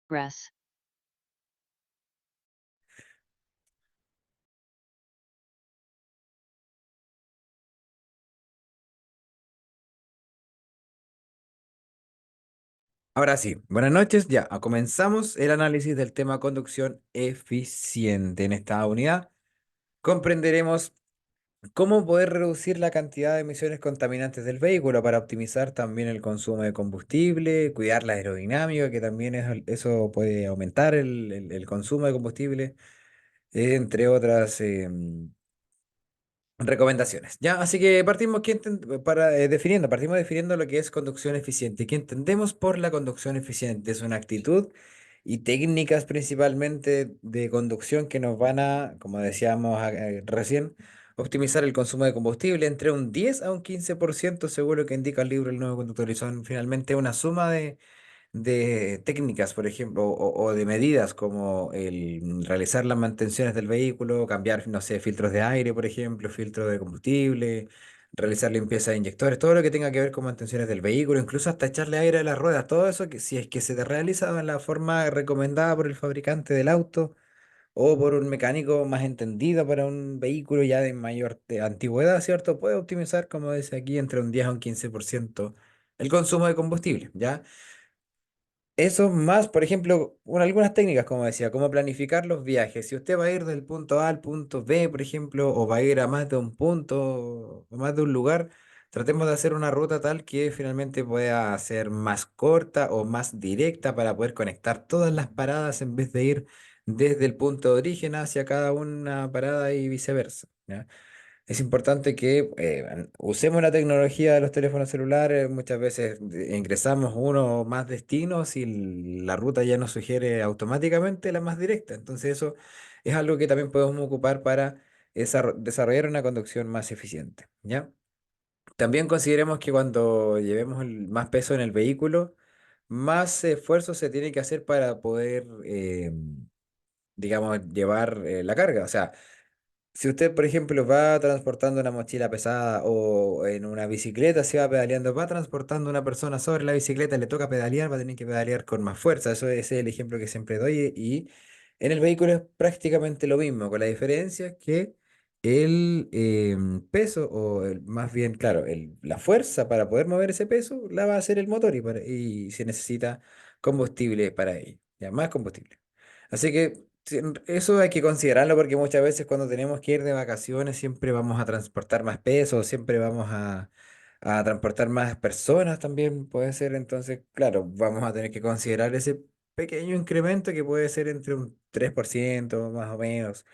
Progress. Ahora sí, buenas noches. Ya, comenzamos el análisis del tema conducción eficiente. En esta unidad comprenderemos cómo poder reducir la cantidad de emisiones contaminantes del vehículo para optimizar también el consumo de combustible, cuidar la aerodinámica, que también eso puede aumentar el consumo de combustible, entre otras recomendaciones. Ya, así que partimos partimos definiendo lo que es conducción eficiente. ¿Qué entendemos por la conducción eficiente? Es una actitud y técnicas principalmente de conducción que nos van a, como decíamos recién, optimizar el consumo de combustible entre un 10 a un 15% según lo que indica el libro El Nuevo Conductor. Y son finalmente una suma de técnicas, por ejemplo, o de medidas como el realizar las mantenciones del vehículo, cambiar, no sé, filtros de aire, por ejemplo, filtros de combustible, realizar limpieza de inyectores, todo lo que tenga que ver con mantenciones del vehículo, incluso hasta echarle aire a las ruedas, todo eso que si es que se te realiza de la forma recomendada por el fabricante del auto o por un mecánico más entendido para un vehículo ya de mayor antigüedad, ¿cierto? Puede optimizar, como dice aquí, entre un 10 a un 15% el consumo de combustible, ¿ya? Eso más, por ejemplo, algunas técnicas, como decía, como planificar los viajes. Si usted va a ir del punto A al punto B, por ejemplo, o va a ir a más de un punto o más de un lugar, tratemos de hacer una ruta tal que finalmente pueda ser más corta o más directa para poder conectar todas las paradas en vez de ir desde el punto de origen hacia cada una parada y viceversa. ¿Ya? Es importante que usemos la tecnología de los teléfonos celulares. Muchas veces ingresamos uno o más destinos y la ruta ya nos sugiere automáticamente la más directa. Entonces eso es algo que también podemos ocupar para desarrollar una conducción más eficiente, ¿ya? También consideremos que cuando llevemos más peso en el vehículo, más esfuerzo se tiene que hacer para poder, digamos, llevar la carga. O sea, si usted, por ejemplo, va transportando una mochila pesada o en una bicicleta, se va pedaleando, va transportando una persona sobre la bicicleta, le toca pedalear, va a tener que pedalear con más fuerza. Ese es el ejemplo que siempre doy. Y en el vehículo es prácticamente lo mismo, con la diferencia que el peso, más bien, claro, la fuerza para poder mover ese peso la va a hacer el motor y se necesita combustible para ello, ya más combustible. Así que sí, eso hay que considerarlo porque muchas veces cuando tenemos que ir de vacaciones siempre vamos a transportar más peso, siempre vamos a transportar más personas también puede ser. Entonces, claro, vamos a tener que considerar ese pequeño incremento que puede ser entre un 3% más o menos,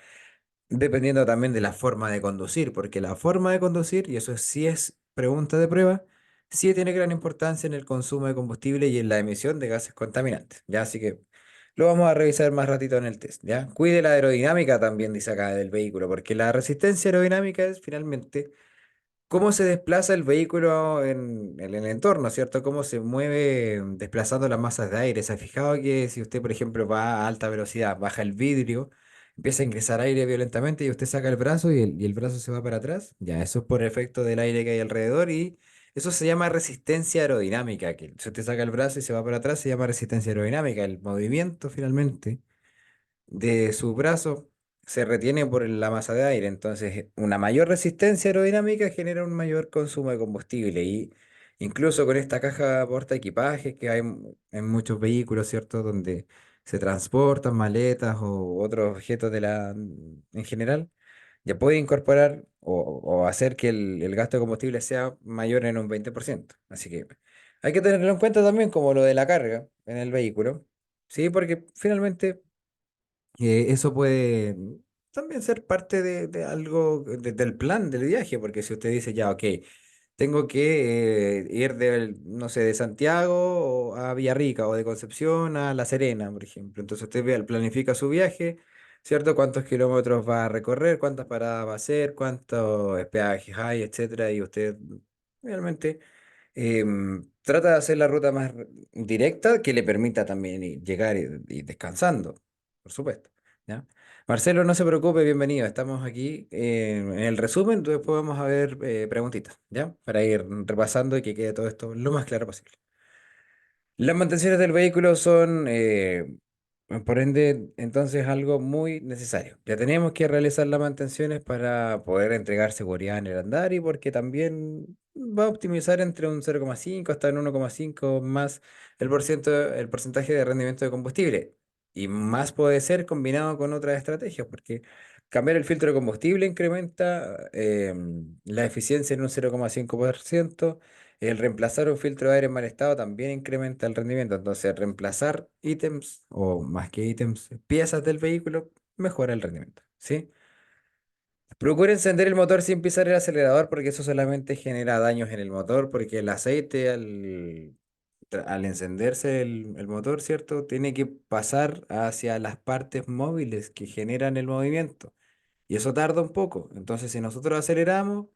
dependiendo también de la forma de conducir, porque la forma de conducir, y eso sí es pregunta de prueba, sí tiene gran importancia en el consumo de combustible y en la emisión de gases contaminantes, ¿ya? Así que lo vamos a revisar más ratito en el test, ¿ya? Cuide la aerodinámica también, dice acá, del vehículo, porque la resistencia aerodinámica es finalmente cómo se desplaza el vehículo en el entorno, ¿cierto? Cómo se mueve desplazando las masas de aire. ¿Se ha fijado que si usted, por ejemplo, va a alta velocidad, baja el vidrio, empieza a ingresar aire violentamente y usted saca el brazo y el brazo se va para atrás? Ya, eso es por efecto del aire que hay alrededor y eso se llama resistencia aerodinámica, que si usted saca el brazo y se va para atrás, se llama resistencia aerodinámica. El movimiento finalmente de su brazo se retiene por la masa de aire. Entonces, una mayor resistencia aerodinámica genera un mayor consumo de combustible. Y incluso con esta caja porta equipajes que hay en muchos vehículos, ¿cierto? Donde se transportan maletas o otros objetos en general, ya puede incorporar o hacer que el gasto de combustible sea mayor en un 20%. Así que hay que tenerlo en cuenta también como lo de la carga en el vehículo. Sí, porque finalmente eso puede también ser parte de algo, del plan del viaje, porque si usted dice, ya, ok, tengo que ir no sé, de Santiago a Villarrica o de Concepción a La Serena, por ejemplo. Entonces usted planifica su viaje, ¿cierto? ¿Cuántos kilómetros va a recorrer? ¿Cuántas paradas va a hacer? ¿Cuántos peajes hay? Etcétera. Y usted realmente trata de hacer la ruta más directa que le permita también llegar y descansando, por supuesto. ¿Ya? Marcelo, no se preocupe, bienvenido. Estamos aquí en el resumen, después vamos a ver preguntitas, ¿ya? Para ir repasando y que quede todo esto lo más claro posible. Las mantenciones del vehículo son Por ende, entonces algo muy necesario. Ya tenemos que realizar las mantenciones para poder entregar seguridad en el andar y porque también va a optimizar entre un 0,5 hasta un 1,5 más el porcentaje de rendimiento de combustible. Y más puede ser combinado con otras estrategias, porque cambiar el filtro de combustible incrementa la eficiencia en un 0,5%. El reemplazar un filtro de aire en mal estado también incrementa el rendimiento. Entonces, reemplazar ítems o más que ítems, piezas del vehículo mejora el rendimiento. ¿Sí? Procure encender el motor sin pisar el acelerador porque eso solamente genera daños en el motor porque el aceite al encenderse el motor, ¿cierto? Tiene que pasar hacia las partes móviles que generan el movimiento. Y eso tarda un poco. Entonces, si nosotros aceleramos,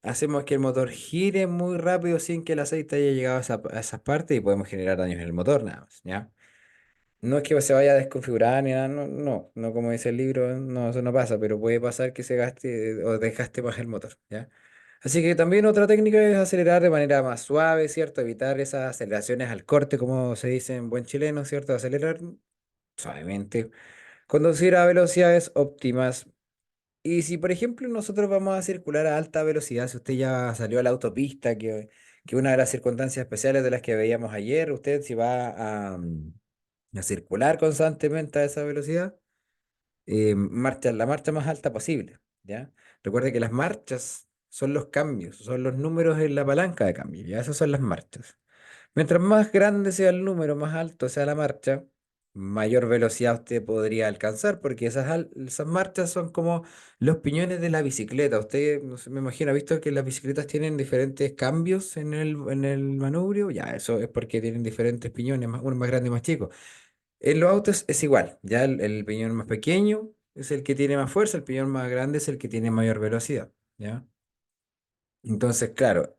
hacemos que el motor gire muy rápido sin que el aceite haya llegado a esas partes y podemos generar daños en el motor, nada más, ¿ya? No es que se vaya a desconfigurar ni nada, no, no, no como dice el libro, no, eso no pasa, pero puede pasar que se gaste o desgaste más el motor, ¿ya? Así que también otra técnica es acelerar de manera más suave, ¿cierto? Evitar esas aceleraciones al corte, como se dice en buen chileno, ¿cierto? Acelerar suavemente. Conducir a velocidades óptimas. Y si, por ejemplo, nosotros vamos a circular a alta velocidad, si usted ya salió a la autopista, que una de las circunstancias especiales de las que veíamos ayer, usted si va a circular constantemente a esa velocidad, marcha la marcha más alta posible, ¿ya? Recuerde que las marchas son los cambios, son los números en la palanca de cambio, ¿ya? Esas son las marchas. Mientras más grande sea el número, más alto sea la marcha, mayor velocidad usted podría alcanzar, porque esas marchas son como los piñones de la bicicleta. Usted, no sé, me imagino, ha visto que las bicicletas tienen diferentes cambios en el manubrio. Ya, eso es porque tienen diferentes piñones, uno más grande y más chico. En los autos es igual, ya el piñón más pequeño es el que tiene más fuerza, el piñón más grande es el que tiene mayor velocidad, ¿ya? Entonces, claro.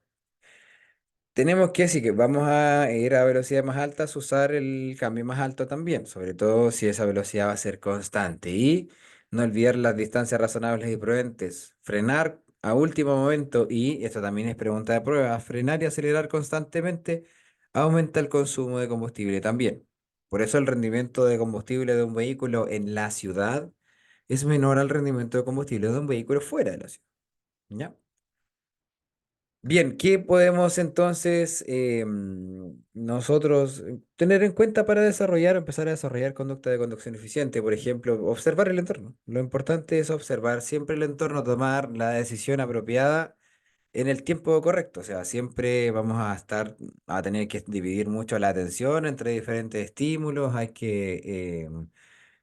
Tenemos que, si que vamos a ir a velocidades más altas, usar el cambio más alto también, sobre todo si esa velocidad va a ser constante. Y no olvidar las distancias razonables y prudentes. Frenar a último momento, y esto también es pregunta de prueba, frenar y acelerar constantemente aumenta el consumo de combustible también. Por eso el rendimiento de combustible de un vehículo en la ciudad es menor al rendimiento de combustible de un vehículo fuera de la ciudad. ¿Ya? Bien, ¿qué podemos entonces nosotros tener en cuenta para desarrollar, empezar a desarrollar conducta de conducción eficiente? Por ejemplo, observar el entorno. Lo importante es observar siempre el entorno, tomar la decisión apropiada en el tiempo correcto. O sea, siempre vamos a tener que dividir mucho la atención entre diferentes estímulos. Hay que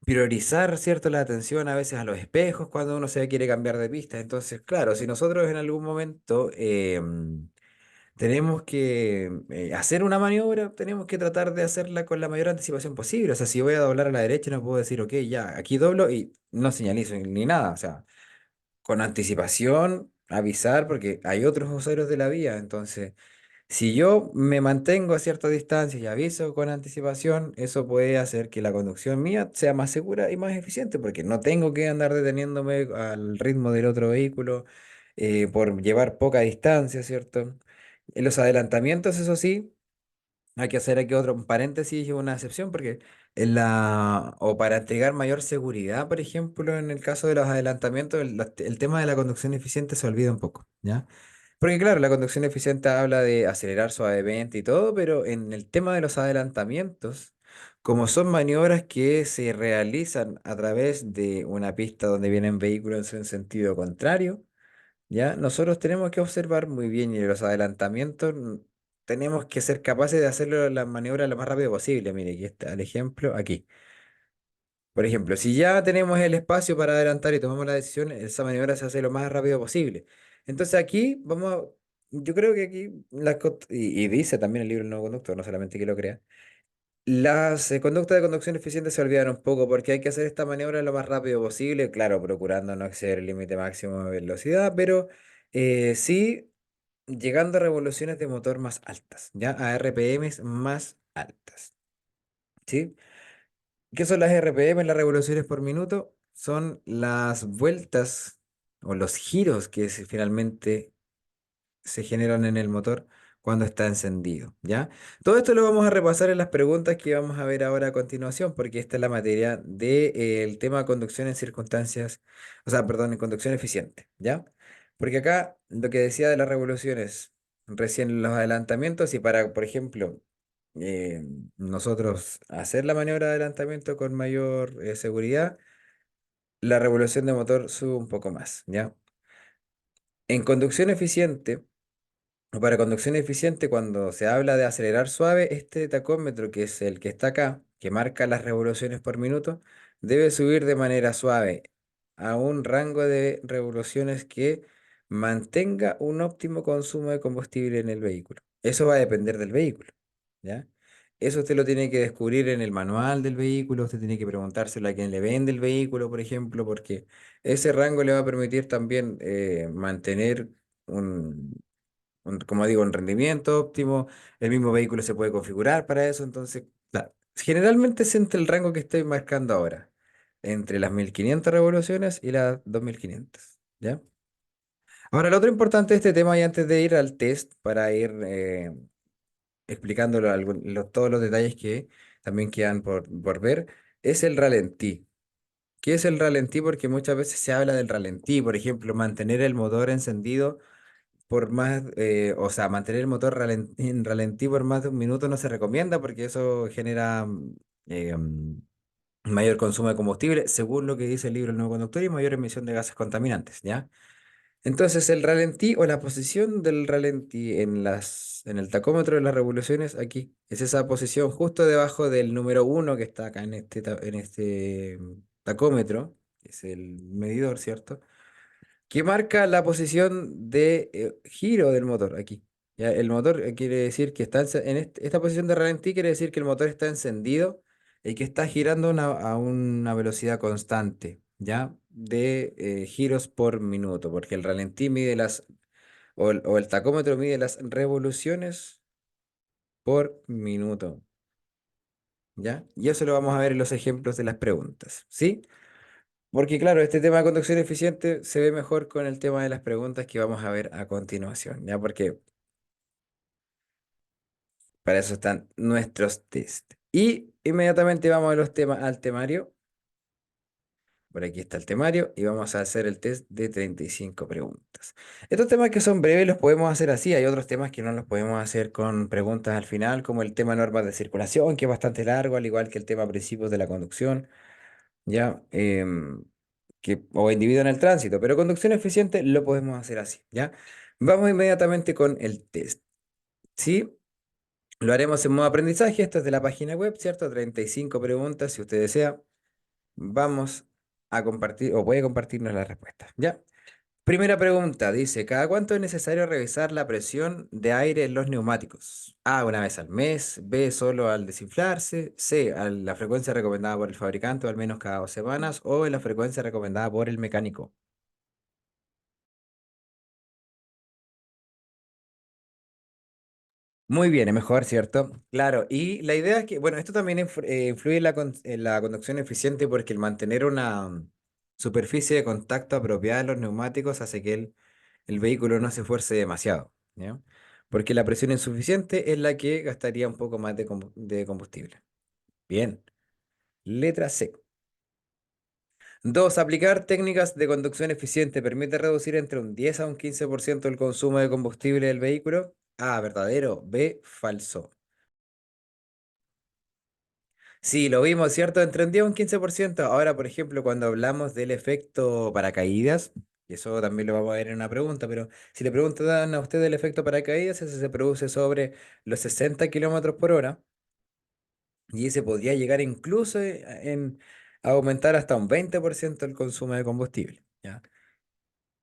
priorizar, ¿cierto? La atención a veces a los espejos cuando uno se quiere cambiar de pista. Entonces, claro, si nosotros en algún momento tenemos que hacer una maniobra, tenemos que tratar de hacerla con la mayor anticipación posible. O sea, si voy a doblar a la derecha, no puedo decir, ok, ya, aquí doblo y no señalizo ni nada. O sea, con anticipación, avisar, porque hay otros usuarios de la vía. Entonces, si yo me mantengo a cierta distancia y aviso con anticipación, eso puede hacer que la conducción mía sea más segura y más eficiente, porque no tengo que andar deteniéndome al ritmo del otro vehículo por llevar poca distancia, ¿cierto? En los adelantamientos, eso sí, hay que hacer aquí otro un paréntesis y una excepción, porque o para entregar mayor seguridad, por ejemplo, en el caso de los adelantamientos, el tema de la conducción eficiente se olvida un poco, ¿ya? Porque claro, la conducción eficiente habla de acelerar suavemente y todo, pero en el tema de los adelantamientos, como son maniobras que se realizan a través de una pista donde vienen vehículos en sentido contrario, ¿ya? Nosotros tenemos que observar muy bien y los adelantamientos tenemos que ser capaces de hacerlo la maniobra lo más rápido posible. Mire, aquí está el ejemplo aquí. Por ejemplo, si ya tenemos el espacio para adelantar y tomamos la decisión, esa maniobra se hace lo más rápido posible. Entonces aquí yo creo que aquí, y dice también el libro El Nuevo Conductor, no solamente que lo crea, las conductas de conducción eficiente se olvidan un poco porque hay que hacer esta maniobra lo más rápido posible, claro, procurando no exceder el límite máximo de velocidad, pero sí llegando a revoluciones de motor más altas, ya a RPMs más altas. ¿Sí? ¿Qué son las RPM, las revoluciones por minuto? Son las vueltas o los giros que finalmente se generan en el motor cuando está encendido, ¿ya? Todo esto lo vamos a repasar en las preguntas que vamos a ver ahora a continuación, porque esta es la materia del tema conducción en circunstancias, o sea, perdón, en conducción eficiente, ¿ya? Porque acá lo que decía de las revoluciones, recién los adelantamientos y para, por ejemplo, eh, nosotros hacer la maniobra de adelantamiento con mayor seguridad, la revolución de motor sube un poco más, ¿ya? En conducción eficiente, o para conducción eficiente, cuando se habla de acelerar suave, este tacómetro, que es el que está acá, que marca las revoluciones por minuto, debe subir de manera suave a un rango de revoluciones que mantenga un óptimo consumo de combustible en el vehículo. Eso va a depender del vehículo, ¿ya? Eso usted lo tiene que descubrir en el manual del vehículo, usted tiene que preguntárselo a quien le vende el vehículo, por ejemplo, porque ese rango le va a permitir también mantener como digo, un rendimiento óptimo. El mismo vehículo se puede configurar para eso. Entonces, claro, generalmente es entre el rango que estoy marcando ahora, entre las 1500 revoluciones y las 2500, ¿ya? Ahora, lo otro importante de este tema, y antes de ir al test, para ir explicándolo todos los detalles que también quedan por ver, es el ralentí. ¿Qué es el ralentí? Porque muchas veces se habla del ralentí, por ejemplo, mantener el motor encendido por más, o sea, mantener el motor en ralentí por más de un minuto no se recomienda porque eso genera mayor consumo de combustible, según lo que dice el libro El Nuevo Conductor, y mayor emisión de gases contaminantes, ¿ya? Entonces, el ralentí o la posición del ralentí en el tacómetro de las revoluciones aquí es esa posición justo debajo del número uno que está acá en este tacómetro, que es el medidor, ¿cierto? Que marca la posición de giro del motor aquí. ¿Ya? El motor quiere decir que está esta posición de ralentí quiere decir que el motor está encendido y que está girando a una velocidad constante, ¿ya? De giros por minuto, porque el ralentí mide o el tacómetro mide las revoluciones por minuto, ¿ya? Y eso lo vamos a ver en los ejemplos de las preguntas, ¿sí? Porque claro, este tema de conducción eficiente se ve mejor con el tema de las preguntas que vamos a ver a continuación, ¿ya? Porque para eso están nuestros test. Y inmediatamente vamos a los temas, al temario. Por aquí está el temario y vamos a hacer el test de 35 preguntas. Estos temas que son breves los podemos hacer así. Hay otros temas que no los podemos hacer con preguntas al final, como el tema normas de circulación, que es bastante largo, al igual que el tema principios de la conducción. ¿Ya? O individuo en el tránsito, pero conducción eficiente lo podemos hacer así, ¿ya? Vamos inmediatamente con el test, ¿sí? Lo haremos en modo aprendizaje, esto es de la página web, ¿cierto? 35 preguntas, si usted desea, vamos a compartir, o puede compartirnos las respuestas, ¿ya? Primera pregunta, dice, ¿cada cuánto es necesario revisar la presión de aire en los neumáticos? A, una vez al mes, B, solo al desinflarse, C, a la frecuencia recomendada por el fabricante o al menos cada 2 semanas, o en la frecuencia recomendada por el mecánico. Muy bien, es mejor, ¿cierto? Claro, y la idea es que, bueno, esto también influye en la conducción eficiente porque el mantener una superficie de contacto apropiada en los neumáticos hace que el vehículo no se esfuerce demasiado, ¿ya? Porque la presión insuficiente es la que gastaría un poco más de combustible. Bien, letra C. Dos, aplicar técnicas de conducción eficiente permite reducir entre un 10 a un 15% el consumo de combustible del vehículo. A, verdadero. B, falso. Sí, lo vimos, ¿cierto? Entre un 10 y un 15%. Ahora, por ejemplo, cuando hablamos del efecto paracaídas, y eso también lo vamos a ver en una pregunta, pero si le preguntan a usted el efecto paracaídas, ese se produce sobre los 60 kilómetros por hora y ese podría llegar incluso a aumentar hasta un 20% el consumo de combustible, ¿ya?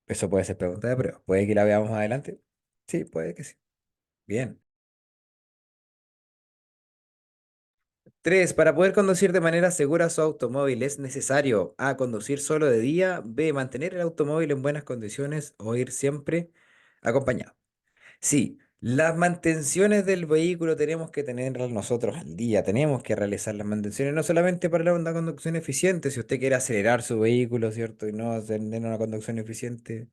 Eso puede ser pregunta de prueba. ¿Puede que la veamos más adelante? Sí, puede que sí. Bien. Tres, para poder conducir de manera segura su automóvil es necesario A, conducir solo de día, B, mantener el automóvil en buenas condiciones o ir siempre acompañado. Sí, las mantenciones del vehículo tenemos que tenerlas nosotros al día, tenemos que realizar las mantenciones no solamente para una conducción eficiente, si usted quiere acelerar su vehículo, ¿cierto? Y no tener una conducción eficiente,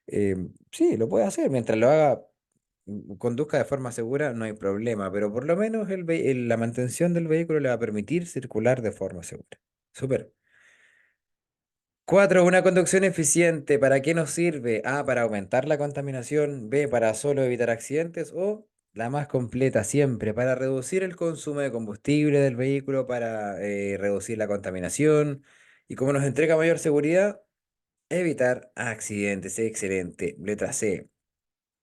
sí, lo puede hacer mientras lo haga conduzca de forma segura, no hay problema, pero por lo menos la mantención del vehículo le va a permitir circular de forma segura. Súper. 4. Una conducción eficiente. ¿Para qué nos sirve? A, para aumentar la contaminación. B, para solo evitar accidentes. O la más completa siempre, para reducir el consumo de combustible del vehículo, para reducir la contaminación. Y como nos entrega mayor seguridad, evitar accidentes. Excelente. Letra C.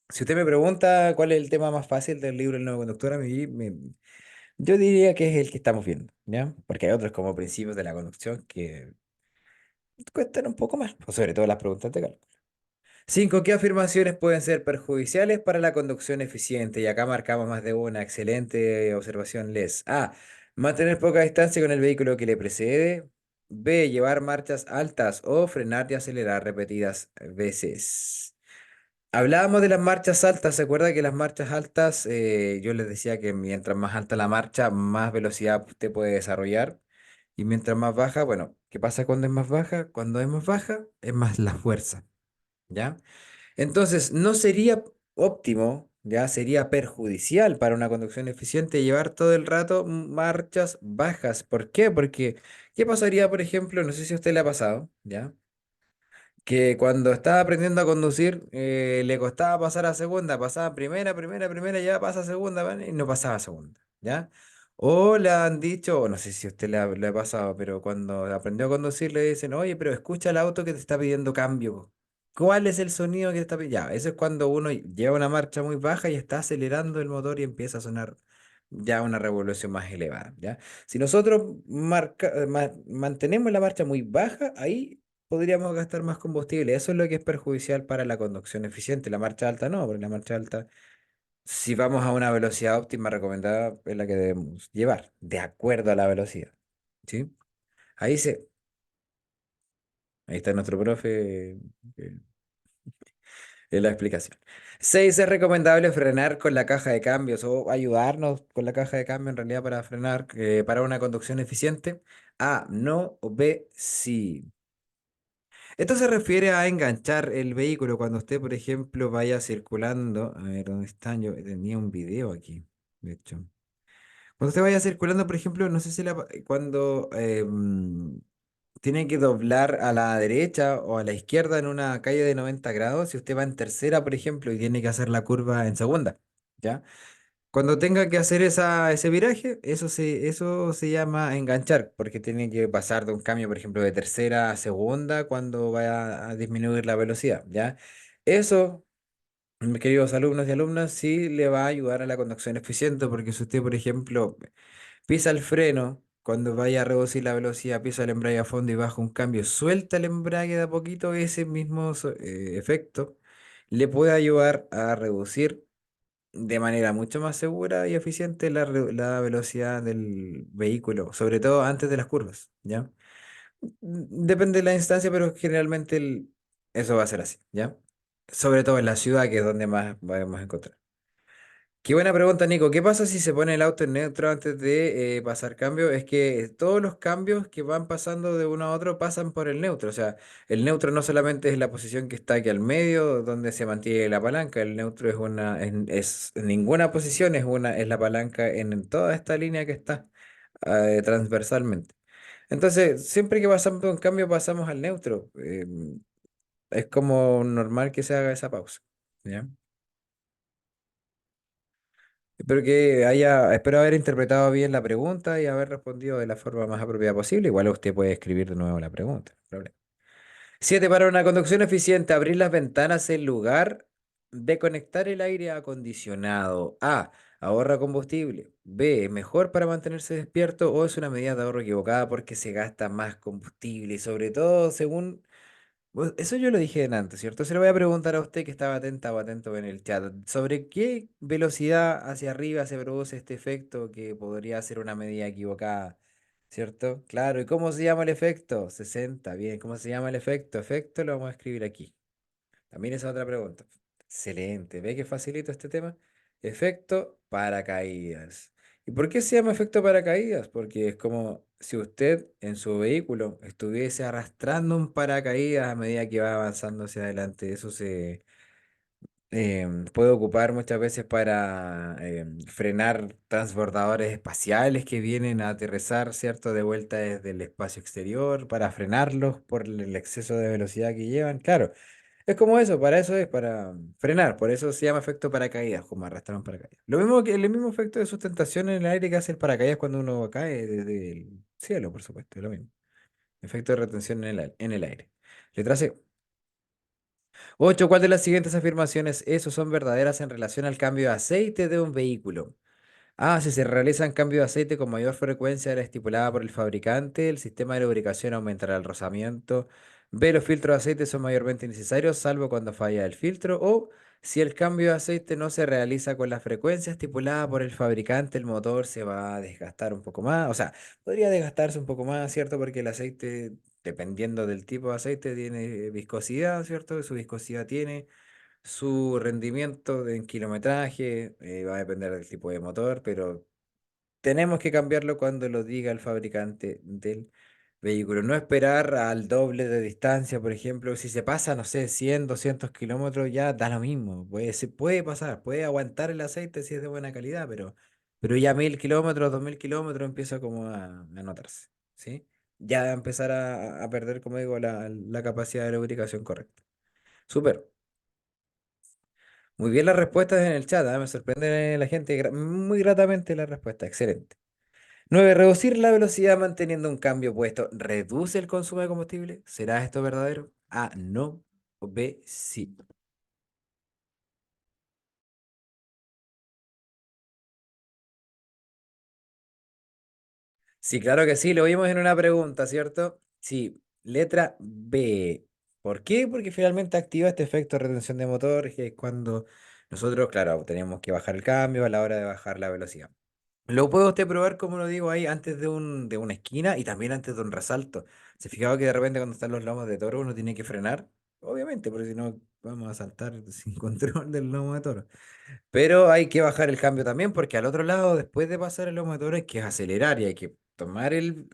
Si usted me pregunta cuál es el tema más fácil del libro El nuevo conductor, yo diría que es el que estamos viendo, ¿ya? Porque hay otros como principios de la conducción que cuestan un poco más, o sobre todo las preguntas de cálculo. 5. ¿Qué afirmaciones pueden ser perjudiciales para la conducción eficiente? Y acá marcamos más de una. Excelente observación, Les. A. Mantener poca distancia con el vehículo que le precede. B. Llevar marchas altas o frenar y acelerar repetidas veces. Hablábamos de las marchas altas. ¿Se acuerda que las marchas altas, yo les decía que mientras más alta la marcha, más velocidad usted puede desarrollar? Y mientras más baja, bueno, ¿qué pasa cuando es más baja? Cuando es más baja, es más la fuerza, ¿ya? Entonces, no sería óptimo, ya sería perjudicial para una conducción eficiente llevar todo el rato marchas bajas. ¿Por qué? Porque, ¿qué pasaría, por ejemplo? No sé si a usted le ha pasado, ¿ya? Que cuando estaba aprendiendo a conducir, le costaba pasar a segunda, pasaba primera, ya pasa a segunda, ¿vale? Y no pasaba a segunda, ¿ya? O le han dicho, o no sé si a usted le ha pasado, pero cuando aprendió a conducir le dicen, oye, pero escucha el auto que te está pidiendo cambio. ¿Cuál es el sonido que te está pidiendo? Ya, eso es cuando uno lleva una marcha muy baja y está acelerando el motor y empieza a sonar ya una revolución más elevada, ¿ya? Si nosotros mantenemos la marcha muy baja, ahí podríamos gastar más combustible. Eso es lo que es perjudicial para la conducción eficiente. La marcha alta no, porque la marcha alta, si vamos a una velocidad óptima recomendada, es la que debemos llevar, de acuerdo a la velocidad. ¿Sí? Ahí se, ahí está nuestro profe en la explicación. 6. Es recomendable frenar con la caja de cambios o ayudarnos con la caja de cambio en realidad para frenar para una conducción eficiente. A, no, o B, sí. Esto se refiere a enganchar el vehículo cuando usted, por ejemplo, vaya circulando. A ver, ¿dónde están? Yo tenía un video aquí, de hecho. Cuando usted vaya circulando, por ejemplo, no sé si cuando tiene que doblar a la derecha o a la izquierda en una calle de 90 grados, si usted va en tercera, por ejemplo, y tiene que hacer la curva en segunda, ¿ya? Cuando tenga que hacer ese viraje, eso se llama enganchar, porque tiene que pasar de un cambio, por ejemplo, de tercera a segunda cuando vaya a disminuir la velocidad, ¿ya? Eso, mis queridos alumnos y alumnas, sí le va a ayudar a la conducción eficiente, porque si usted, por ejemplo, pisa el freno, cuando vaya a reducir la velocidad, pisa el embrague a fondo y baja un cambio, suelta el embrague de a poquito, ese mismo efecto le puede ayudar a reducir de manera mucho más segura y eficiente la velocidad del vehículo, sobre todo antes de las curvas, ¿ya? Depende de la instancia, pero generalmente eso va a ser así, ¿ya? Sobre todo en la ciudad, que es donde más vamos a encontrar. Qué buena pregunta, Nico. ¿Qué pasa si se pone el auto en neutro antes de pasar cambio? Es que todos los cambios que van pasando de uno a otro pasan por el neutro. O sea, el neutro no solamente es la posición que está aquí al medio, donde se mantiene la palanca. El neutro es en ninguna posición, es la palanca en toda esta línea que está transversalmente. Entonces, siempre que pasamos un cambio, pasamos al neutro. Es como normal que se haga esa pausa. ¿Ya? Espero haber interpretado bien la pregunta y haber respondido de la forma más apropiada posible. Igual usted puede escribir de nuevo la pregunta, no hay problema. 7. Para una conducción eficiente, abrir las ventanas en lugar de conectar el aire acondicionado. A. Ahorra combustible. B. Mejor para mantenerse despierto o es una medida de ahorro equivocada porque se gasta más combustible y sobre todo según eso yo lo dije en antes, ¿cierto? Se lo voy a preguntar a usted que estaba atenta o atento en el chat. ¿Sobre qué velocidad hacia arriba se produce este efecto que podría ser una medida equivocada? ¿Cierto? Claro. ¿Y cómo se llama el efecto? 60. Bien. ¿Cómo se llama el efecto? Efecto lo vamos a escribir aquí. También esa es otra pregunta. Excelente. ¿Ve que facilito este tema? Efecto paracaídas. ¿Y por qué se llama efecto paracaídas? Porque es como si usted en su vehículo estuviese arrastrando un paracaídas a medida que va avanzando hacia adelante. Puede ocupar muchas veces para frenar transbordadores espaciales que vienen a aterrizar, ¿cierto? De vuelta desde el espacio exterior, para frenarlos por el exceso de velocidad que llevan. Claro, es como eso, para eso es, para frenar, por eso se llama efecto paracaídas, como arrastrar un paracaídas. Lo mismo que el mismo efecto de sustentación en el aire que hace el paracaídas cuando uno cae desde el cielo, por supuesto, es lo mismo. Efecto de retención en el aire. Letra C. 8. ¿Cuál de las siguientes afirmaciones es o son verdaderas en relación al cambio de aceite de un vehículo? A. Si se realizan cambios de aceite con mayor frecuencia de la estipulada por el fabricante, el sistema de lubricación aumentará el rozamiento. B. Los filtros de aceite son mayormente necesarios, salvo cuando falla el filtro. O si el cambio de aceite no se realiza con la frecuencia estipulada por el fabricante, el motor se va a desgastar un poco más. O sea, podría desgastarse un poco más, ¿cierto? Porque el aceite, dependiendo del tipo de aceite, tiene viscosidad, ¿cierto? Su viscosidad tiene su rendimiento en kilometraje, va a depender del tipo de motor, pero tenemos que cambiarlo cuando lo diga el fabricante del vehículo. No esperar al doble de distancia, por ejemplo, si se pasa, no sé, 100 200 kilómetros, ya da lo mismo. Se puede pasar, puede aguantar el aceite si es de buena calidad, pero ya 1000 kilómetros, 2000 kilómetros empieza como a notarse, ¿sí? Ya va a empezar a perder, como digo, la capacidad de lubricación correcta. Súper. Muy bien las respuestas en el chat, me sorprende la gente muy gratamente la respuesta. Excelente. 9. Reducir la velocidad manteniendo un cambio puesto. ¿Reduce el consumo de combustible? ¿Será esto verdadero? A, no. O B, sí. Sí, claro que sí, lo vimos en una pregunta, ¿cierto? Sí, letra B. ¿Por qué? Porque finalmente activa este efecto de retención de motor, que es cuando nosotros, claro, tenemos que bajar el cambio a la hora de bajar la velocidad. Lo puede usted probar, como lo digo ahí, antes de una esquina y también antes de un resalto. ¿Se fijaba que de repente cuando están los lomos de toro uno tiene que frenar? Obviamente, porque si no vamos a saltar sin control del lomo de toro. Pero hay que bajar el cambio también, porque al otro lado, después de pasar el lomo de toro, hay que acelerar y hay que tomar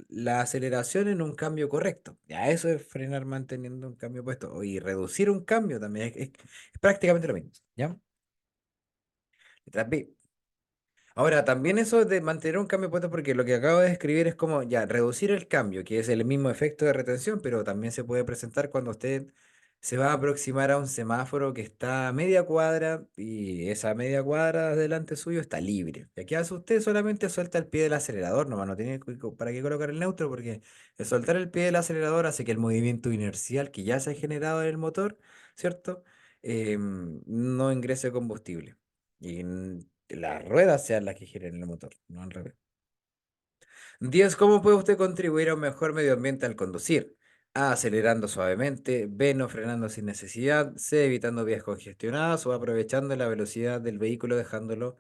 la aceleración en un cambio correcto. Ya eso es frenar manteniendo un cambio puesto. Y reducir un cambio también es prácticamente lo mismo. ¿Ya? Letra B. Ahora, también eso de mantener un cambio puesto, porque lo que acabo de escribir es como ya reducir el cambio, que es el mismo efecto de retención, pero también se puede presentar cuando usted se va a aproximar a un semáforo que está a media cuadra y esa media cuadra delante suyo está libre. ¿Y qué hace usted? Solamente suelta el pie del acelerador, nomás no tiene para qué colocar el neutro, porque el soltar el pie del acelerador hace que el movimiento inercial que ya se ha generado en el motor, ¿cierto? No ingrese combustible. Y las ruedas sean las que giren el motor, no al revés. 10. ¿Cómo puede usted contribuir a un mejor medio ambiente al conducir? A. Acelerando suavemente. B. No frenando sin necesidad. C. Evitando vías congestionadas o aprovechando la velocidad del vehículo dejándolo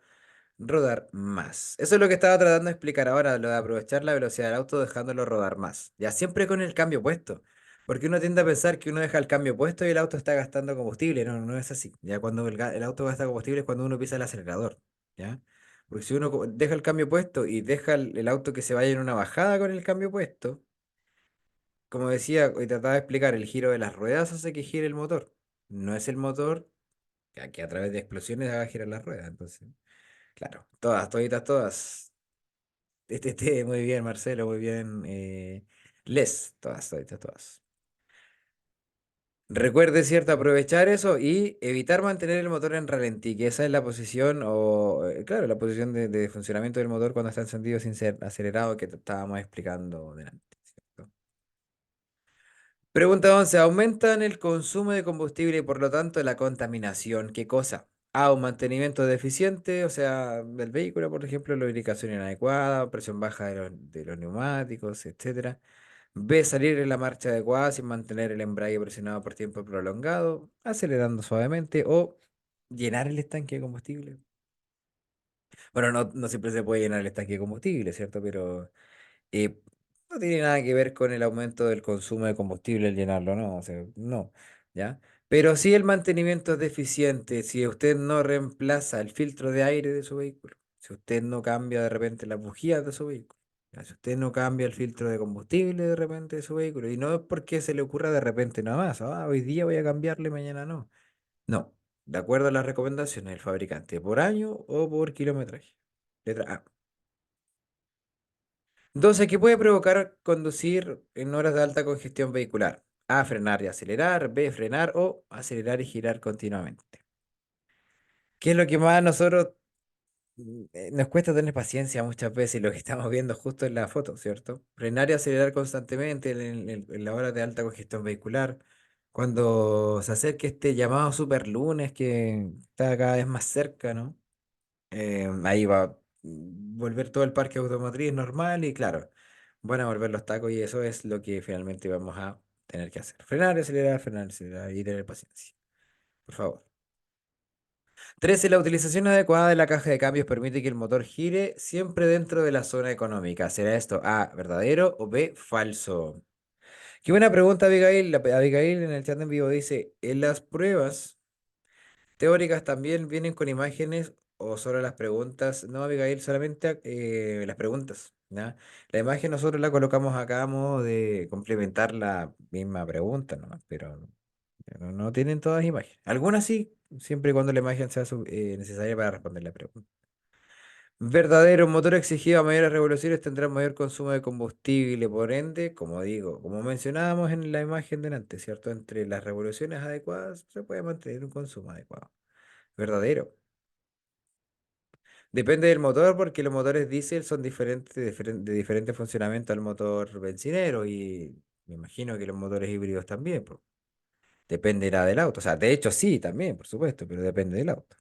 rodar más. Eso es lo que estaba tratando de explicar ahora, lo de aprovechar la velocidad del auto dejándolo rodar más. Ya siempre con el cambio puesto. Porque uno tiende a pensar que uno deja el cambio puesto y el auto está gastando combustible. No, no es así. Ya cuando el auto gasta combustible es cuando uno pisa el acelerador. ¿Ya? Porque si uno deja el cambio puesto y deja el auto que se vaya en una bajada con el cambio puesto, como decía y trataba de explicar, el giro de las ruedas hace que gire el motor. No es el motor que a través de explosiones haga girar las ruedas. Entonces, claro, todas, toditas, todas. Muy bien, Marcelo, muy bien. Todas, toditas, todas. Recuerde, ¿cierto? Aprovechar eso y evitar mantener el motor en ralentí, que esa es la posición, claro, la posición de funcionamiento del motor cuando está encendido sin ser acelerado que te estábamos explicando delante, ¿cierto? Pregunta 11. ¿Aumentan el consumo de combustible y por lo tanto la contaminación? ¿Qué cosa? A, un mantenimiento deficiente, o sea, del vehículo, por ejemplo, lubricación inadecuada, presión baja de los neumáticos, etcétera. B, salir en la marcha adecuada sin mantener el embrague presionado por tiempo prolongado, acelerando suavemente o llenar el estanque de combustible. Bueno, no, no siempre se puede llenar el estanque de combustible, ¿cierto? Pero eh, no tiene nada que ver con el aumento del consumo de combustible el llenarlo, ¿no? O sea, no, ¿ya? Pero si el mantenimiento es deficiente, si usted no reemplaza el filtro de aire de su vehículo, si usted no cambia de repente las bujías de su vehículo, ya, si usted no cambia el filtro de combustible de repente de su vehículo, y no es porque se le ocurra de repente nada más, hoy día voy a cambiarle, mañana no. No. de acuerdo a las recomendaciones del fabricante, por año o por kilometraje. Letra A. 12. ¿Qué puede provocar conducir en horas de alta congestión vehicular? A, frenar y acelerar. B, frenar o acelerar y girar continuamente. ¿Qué es lo que más a nosotros nos cuesta tener paciencia muchas veces y lo que estamos viendo justo en la foto, ¿cierto? Frenar y acelerar constantemente en la hora de alta congestión vehicular. Cuando se acerque este llamado super lunes que está cada vez más cerca, ¿no? Ahí va a volver todo el parque automotriz normal y claro, van a volver los tacos y eso es lo que finalmente vamos a tener que hacer. Frenar, acelerar y tener paciencia, por favor. 13. La utilización adecuada de la caja de cambios permite que el motor gire siempre dentro de la zona económica. ¿Será esto A, verdadero o B, falso? Qué buena pregunta, Abigail. Abigail en el chat en vivo dice, en las pruebas teóricas también vienen con imágenes o solo las preguntas. No, Abigail, solamente las preguntas. ¿Ya? La imagen nosotros la colocamos acá a modo de complementar la misma pregunta, ¿no? Pero no tienen todas imágenes. Algunas sí, siempre y cuando la imagen sea necesaria para responder la pregunta. Verdadero, un motor exigido a mayores revoluciones tendrá mayor consumo de combustible, por ende, como digo, como mencionábamos en la imagen delante, ¿cierto? Entre las revoluciones adecuadas se puede mantener un consumo adecuado. Verdadero. Depende del motor porque los motores diésel son diferentes, de diferente funcionamiento al motor bencinero y me imagino que los motores híbridos también, pues. Dependerá del auto. O sea, de hecho sí, también, por supuesto, pero depende del auto.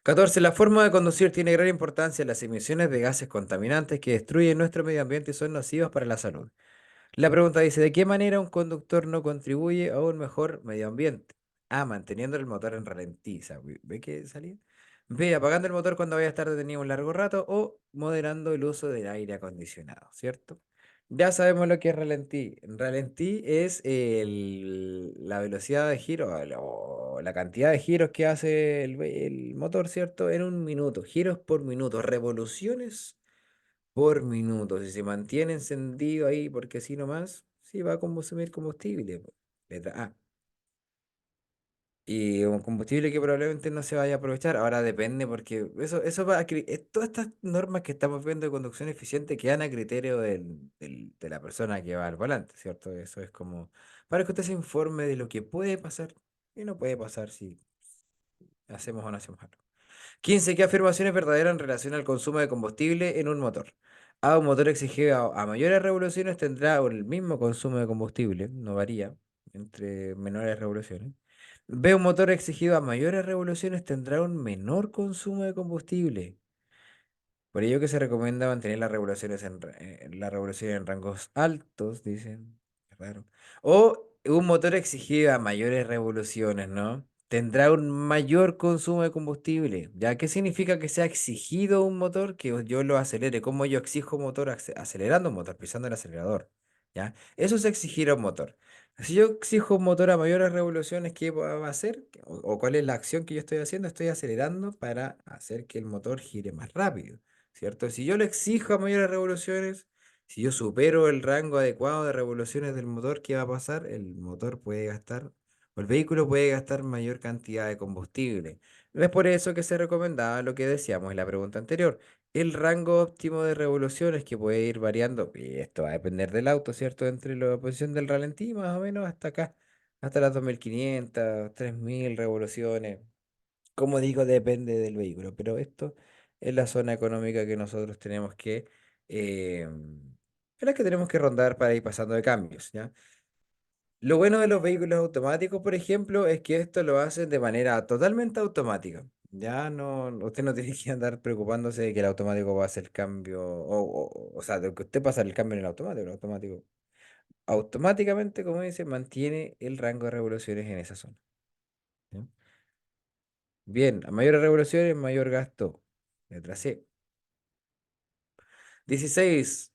14. La forma de conducir tiene gran importancia en las emisiones de gases contaminantes que destruyen nuestro medio ambiente y son nocivas para la salud. La pregunta dice, ¿de qué manera un conductor no contribuye a un mejor medio ambiente? A, manteniendo el motor en ralentí. O sea, ¿ve que salía? B, apagando el motor cuando vaya a estar detenido un largo rato o moderando el uso del aire acondicionado, ¿cierto? Ya sabemos lo que es ralentí. Ralentí es la velocidad de giro o la cantidad de giros que hace el motor, ¿cierto? En un minuto. Giros por minuto. Revoluciones por minuto. Si se mantiene encendido ahí porque así nomás, sí va a consumir combustible, po. Letra A. Y un combustible que probablemente no se vaya a aprovechar. Ahora depende porque eso va todas estas normas que estamos viendo de conducción eficiente quedan a criterio de la persona que va al volante, ¿cierto? Eso es como para que usted se informe de lo que puede pasar y no puede pasar si hacemos o no hacemos algo. 15. ¿Qué afirmación es verdadera en relación al consumo de combustible en un motor? A, un motor exigido a mayores revoluciones tendrá el mismo consumo de combustible, no varía entre menores revoluciones. B, un motor exigido a mayores revoluciones tendrá un menor consumo de combustible. Por ello que se recomienda mantener las revoluciones en rangos altos, dicen. Qué raro. O un motor exigido a mayores revoluciones, ¿no? Tendrá un mayor consumo de combustible. ¿Ya? ¿Qué significa que sea exigido un motor? Que yo lo acelere. ¿Cómo yo exijo un motor acelerando un motor, pisando el acelerador? ¿Ya? Eso es exigir a un motor. Si yo exijo un motor a mayores revoluciones, ¿qué va a hacer? O cuál es la acción que yo estoy haciendo? Estoy acelerando para hacer que el motor gire más rápido. ¿Cierto? Si yo le exijo a mayores revoluciones, si yo supero el rango adecuado de revoluciones del motor, ¿qué va a pasar? El motor puede gastar, o el vehículo puede gastar mayor cantidad de combustible. Es por eso que se recomendaba lo que decíamos en la pregunta anterior, el rango óptimo de revoluciones que puede ir variando, y esto va a depender del auto, ¿cierto? Entre la posición del ralentí más o menos hasta acá, hasta las 2500, 3000 revoluciones. Como digo, depende del vehículo, pero esto es la zona económica que nosotros tenemos es la que tenemos que rondar para ir pasando de cambios, ¿ya? Lo bueno de los vehículos automáticos, por ejemplo, es que esto lo hacen de manera totalmente automática. Ya no, usted no tiene que andar preocupándose de que el automático va a hacer el cambio, o sea, de que usted pasa el cambio en el automático automáticamente, como dice, mantiene el rango de revoluciones en esa zona. ¿Ya? Bien, a mayores revoluciones, mayor gasto. Letra C. 16.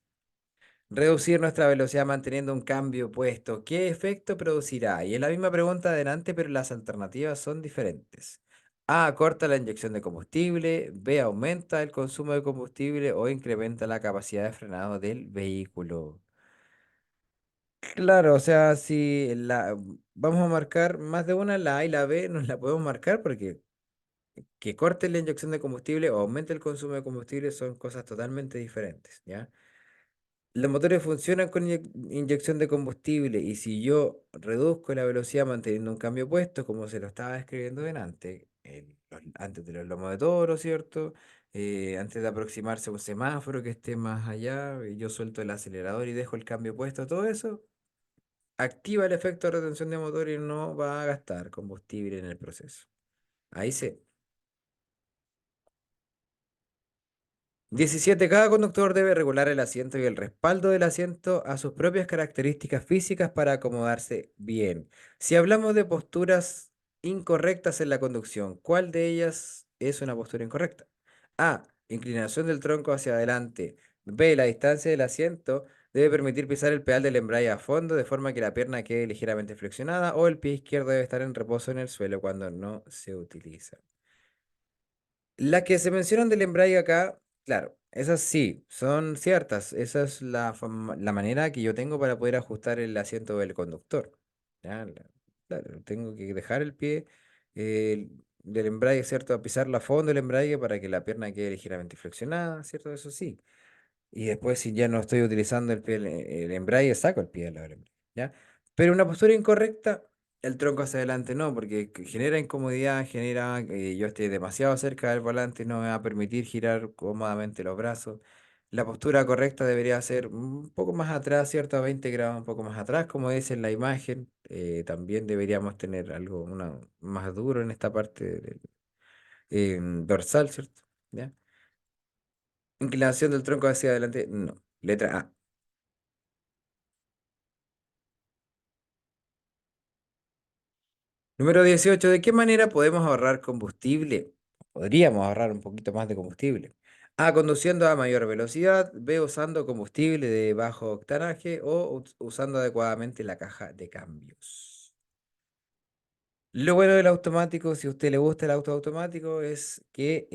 Reducir nuestra velocidad manteniendo un cambio puesto. ¿Qué efecto producirá? Y es la misma pregunta de adelante, pero las alternativas son diferentes. A. Corta la inyección de combustible. B. Aumenta el consumo de combustible o incrementa la capacidad de frenado del vehículo. Claro, o sea, si vamos a marcar más de una, la A y la B, nos la podemos marcar porque que corte la inyección de combustible o aumente el consumo de combustible son cosas totalmente diferentes, ¿ya? Los motores funcionan con inyección de combustible y si yo reduzco la velocidad manteniendo un cambio opuesto, como se lo estaba describiendo delante, antes de los lomos de toro, ¿cierto? Antes de aproximarse a un semáforo que esté más allá, yo suelto el acelerador y dejo el cambio opuesto, todo eso activa el efecto de retención de motor y no va a gastar combustible en el proceso. Ahí se 17. Cada conductor debe regular el asiento y el respaldo del asiento a sus propias características físicas para acomodarse bien. Si hablamos de posturas incorrectas en la conducción, ¿cuál de ellas es una postura incorrecta? A. Inclinación del tronco hacia adelante. B. La distancia del asiento debe permitir pisar el pedal del embrague a fondo de forma que la pierna quede ligeramente flexionada o el pie izquierdo debe estar en reposo en el suelo cuando no se utiliza. Las que se mencionan del embrague acá, claro, esas sí, son ciertas. Esa es la manera que yo tengo para poder ajustar el asiento del conductor. ¿Ya? Claro, tengo que dejar el pie del embrague, ¿cierto? A pisar a fondo el embrague para que la pierna quede ligeramente flexionada, ¿cierto? Eso sí. Y después, si ya no estoy utilizando el embrague, saco el pie del embrague, ¿ya? Pero una postura incorrecta, el tronco hacia adelante no, porque genera incomodidad, genera que yo esté demasiado cerca del volante, no me va a permitir girar cómodamente los brazos. La postura correcta debería ser un poco más atrás, ¿cierto? A 20 grados, un poco más atrás, como dice en la imagen. También deberíamos tener algo más duro en esta parte del dorsal, ¿cierto? ¿Ya? Inclinación del tronco hacia adelante, no. Letra A. Número 18. ¿De qué manera podemos ahorrar combustible? Podríamos ahorrar un poquito más de combustible. A, conduciendo a mayor velocidad. B, usando combustible de bajo octanaje o usando adecuadamente la caja de cambios. Lo bueno del automático, si a usted le gusta el auto automático, es que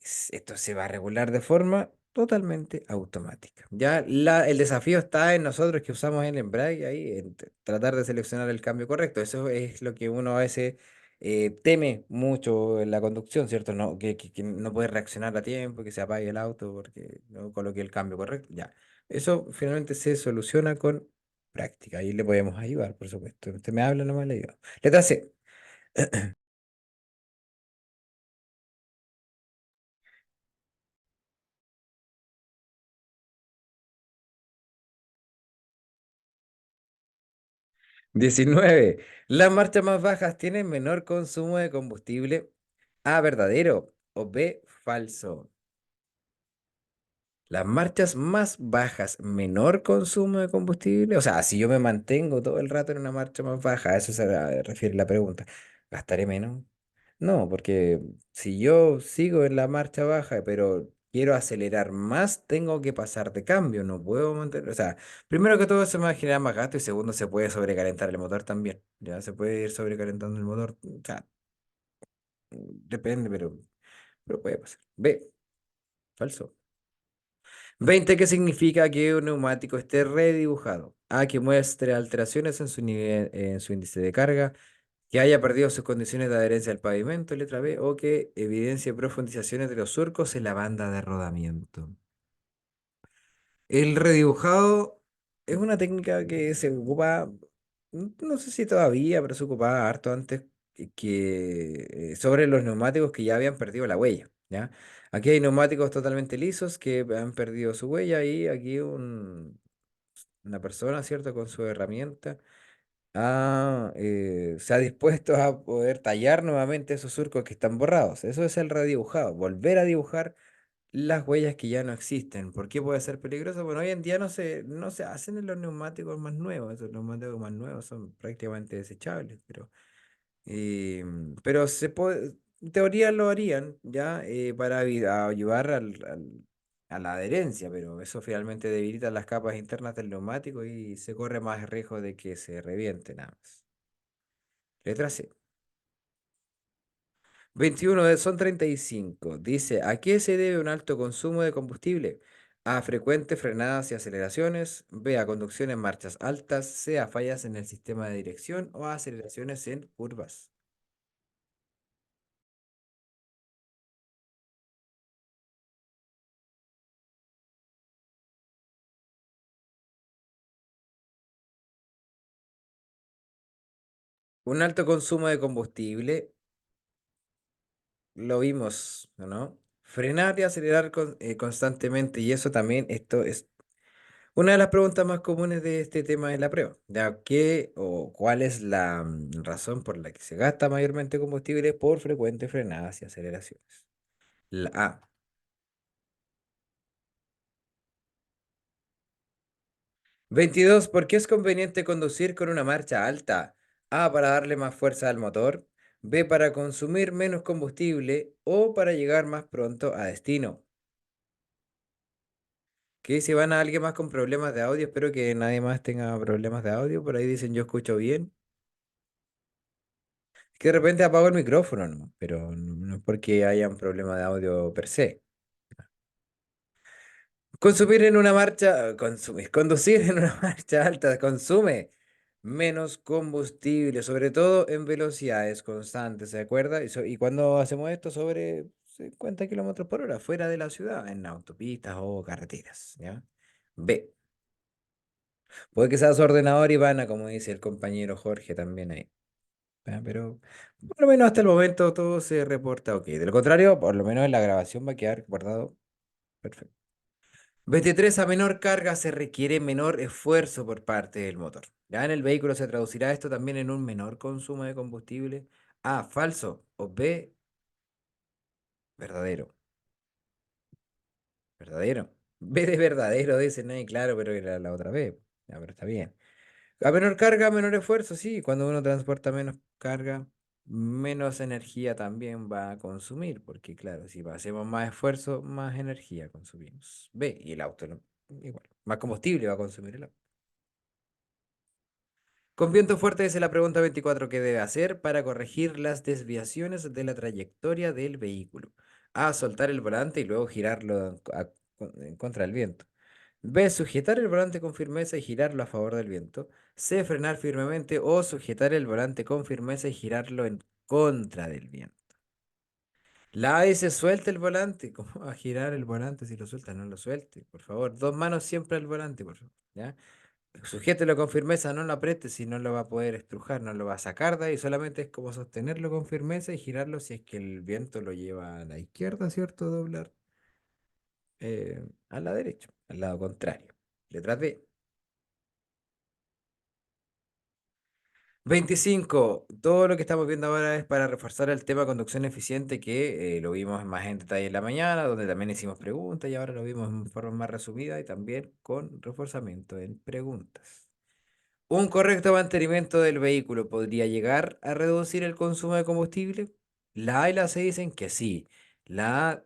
esto se va a regular de forma totalmente automática. Ya el desafío está en nosotros que usamos el embrague ahí, en tratar de seleccionar el cambio correcto. Eso es lo que uno a veces teme mucho en la conducción, ¿cierto? No, que no puede reaccionar a tiempo, que se apague el auto porque no coloque el cambio correcto. Ya, eso finalmente se soluciona con práctica. Ahí le podemos ayudar, por supuesto. Usted me habla, nomás le ayudo. Letra C. 19. Las marchas más bajas tienen menor consumo de combustible. A, verdadero o B, falso. Las marchas más bajas, menor consumo de combustible. O sea, si yo me mantengo todo el rato en una marcha más baja, a eso refiere la pregunta. ¿Gastaré menos? No, porque si yo sigo en la marcha baja, pero quiero acelerar más, tengo que pasar de cambio. No puedo mantener. O sea, primero que todo se me va a generar más gasto y segundo se puede sobrecalentar el motor también. Ya se puede ir sobrecalentando el motor. O sea, depende, pero puede pasar. B, falso. 20. ¿Qué significa que un neumático esté redibujado? A, que muestre alteraciones en su nivel, en su índice de carga, que haya perdido sus condiciones de adherencia al pavimento, letra B, o que evidencie profundizaciones de los surcos en la banda de rodamiento. El redibujado es una técnica que se ocupa, no sé si todavía, pero se ocupaba harto antes sobre los neumáticos que ya habían perdido la huella, ¿ya? Aquí hay neumáticos totalmente lisos que han perdido su huella y aquí una persona, ¿cierto? Con su herramienta se ha dispuesto a poder tallar nuevamente esos surcos que están borrados. Eso es el redibujado, volver a dibujar las huellas que ya no existen. ¿Por qué puede ser peligroso? Bueno, hoy en día no se hacen en los neumáticos más nuevos. Esos neumáticos más nuevos son prácticamente desechables, pero en teoría lo harían ya para ayudar a la adherencia, pero eso finalmente debilita las capas internas del neumático y se corre más riesgo de que se reviente nada más. Letra C. 21 son 35. Dice, ¿a qué se debe un alto consumo de combustible? A, frecuentes frenadas y aceleraciones. B, a conducción en marchas altas. C, a fallas en el sistema de dirección o a aceleraciones en curvas. Un alto consumo de combustible, lo vimos, ¿no? Frenar y acelerar constantemente, y eso también, esto es una de las preguntas más comunes de este tema de la prueba. ¿Ya qué o cuál es la razón por la que se gasta mayormente combustible por frecuentes frenadas y aceleraciones? La A. 22. ¿Por qué es conveniente conducir con una marcha alta? A, para darle más fuerza al motor. B, para consumir menos combustible o para llegar más pronto a destino. Que si van a alguien más con problemas de audio, espero que nadie más tenga problemas de audio. Por ahí dicen yo escucho bien. Es que de repente apago el micrófono, ¿no? Pero no es porque haya un problema de audio per se. Consumir en una marcha, consumir, conducir en una marcha alta consume menos combustible, sobre todo en velocidades constantes, ¿se acuerda? Y cuando hacemos esto sobre 50 kilómetros por hora, fuera de la ciudad, en autopistas o carreteras, ¿ya? B. Puede que sea su ordenador Ivana, como dice el compañero Jorge también ahí. Pero por lo menos hasta el momento todo se reporta ok. De lo contrario, por lo menos en la grabación va a quedar guardado. Perfecto. 23. A menor carga se requiere menor esfuerzo por parte del motor. Ya en el vehículo se traducirá esto también en un menor consumo de combustible. A, falso. O B, verdadero. Verdadero. B de verdadero, dice nadie, claro, pero era la otra vez. Ya, pero está bien. A menor carga, menor esfuerzo, sí. Cuando uno transporta menos carga, menos energía también va a consumir, porque claro, si hacemos más esfuerzo, más energía consumimos. B, y el auto igual. Más combustible va a consumir el auto. Con viento fuerte es la pregunta 24. ¿Qué debe hacer para corregir las desviaciones de la trayectoria del vehículo? A, soltar el volante y luego girarlo en contra del viento. B, sujetar el volante con firmeza y girarlo a favor del viento. C, frenar firmemente o sujetar el volante con firmeza y girarlo en contra del viento. La A dice suelta el volante. ¿Cómo va a girar el volante si lo suelta? No lo suelte, por favor. Dos manos siempre al volante, por favor. ¿Ya? Sujételo con firmeza, no lo apriete, si no lo va a poder estrujar, no lo va a sacar de ahí, solamente es como sostenerlo con firmeza y girarlo si es que el viento lo lleva a la izquierda, ¿cierto? Doblar a la derecha, al lado contrario. Letra D. 25. Todo lo que estamos viendo ahora es para reforzar el tema conducción eficiente que lo vimos más en detalle en la mañana, donde también hicimos preguntas y ahora lo vimos en forma más resumida y también con reforzamiento en preguntas. ¿Un correcto mantenimiento del vehículo podría llegar a reducir el consumo de combustible? La A y la C dicen que sí. La A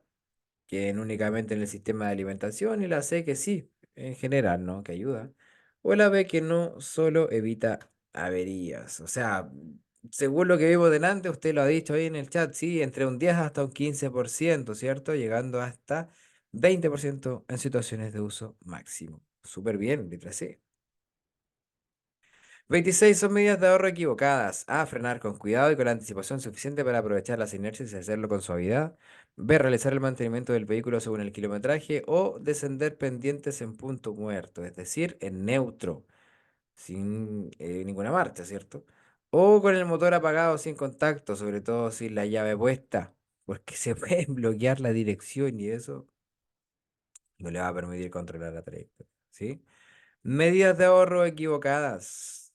que únicamente en el sistema de alimentación y la C que sí, en general, ¿no? Que ayuda. O la B que no, solo evita averías. O sea, según lo que vimos delante, usted lo ha dicho ahí en el chat, sí, entre un 10 hasta un 15%, ¿cierto? Llegando hasta 20% en situaciones de uso máximo. Súper bien, letra C. 26 son medidas de ahorro equivocadas. A, frenar con cuidado y con la anticipación suficiente para aprovechar las inercias y hacerlo con suavidad. B, realizar el mantenimiento del vehículo según el kilometraje. O descender pendientes en punto muerto, es decir, en neutro, sin ninguna marcha, ¿cierto? O con el motor apagado sin contacto, sobre todo sin la llave puesta, porque se puede bloquear la dirección y eso no le va a permitir controlar la trayectoria, ¿sí? Medidas de ahorro equivocadas.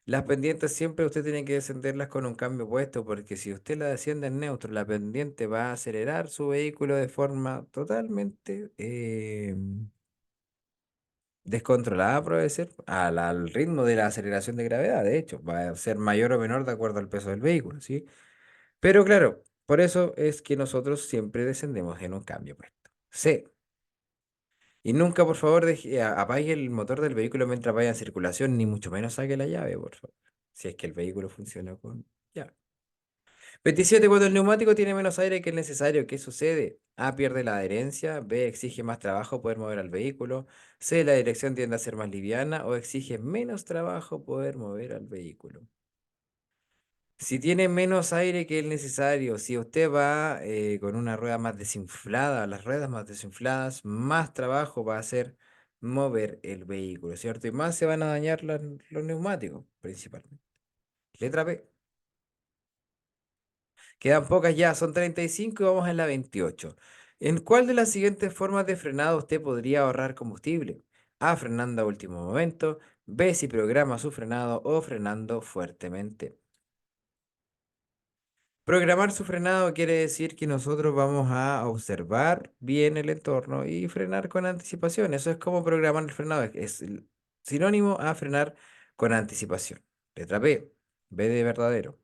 Las pendientes siempre usted tiene que descenderlas con un cambio puesto, porque si usted la desciende en neutro, la pendiente va a acelerar su vehículo de forma totalmente descontrolada, puede ser, al ritmo de la aceleración de gravedad. De hecho, va a ser mayor o menor de acuerdo al peso del vehículo, ¿sí? Pero claro, por eso es que nosotros siempre descendemos en un cambio puesto. C. Y nunca, por favor, apague el motor del vehículo mientras vaya en circulación, ni mucho menos saque la llave, por favor. Si es que el vehículo funciona con llave. 27. Cuando el neumático tiene menos aire que el necesario, ¿qué sucede? A. Pierde la adherencia. B. Exige más trabajo poder mover al vehículo. C. La dirección tiende a ser más liviana. O exige menos trabajo poder mover al vehículo. Si tiene menos aire que el necesario, si usted va con una rueda más desinflada, las ruedas más desinfladas, más trabajo va a hacer mover el vehículo, ¿cierto? Y más se van a dañar los neumáticos, principalmente. Letra B. Quedan pocas ya, son 35 y vamos en la 28. ¿En cuál de las siguientes formas de frenado usted podría ahorrar combustible? A, frenando a último momento. B, si programa su frenado o frenando fuertemente. Programar su frenado quiere decir que nosotros vamos a observar bien el entorno y frenar con anticipación. Eso es como programar el frenado. Es el sinónimo a frenar con anticipación. Letra B. B de verdadero.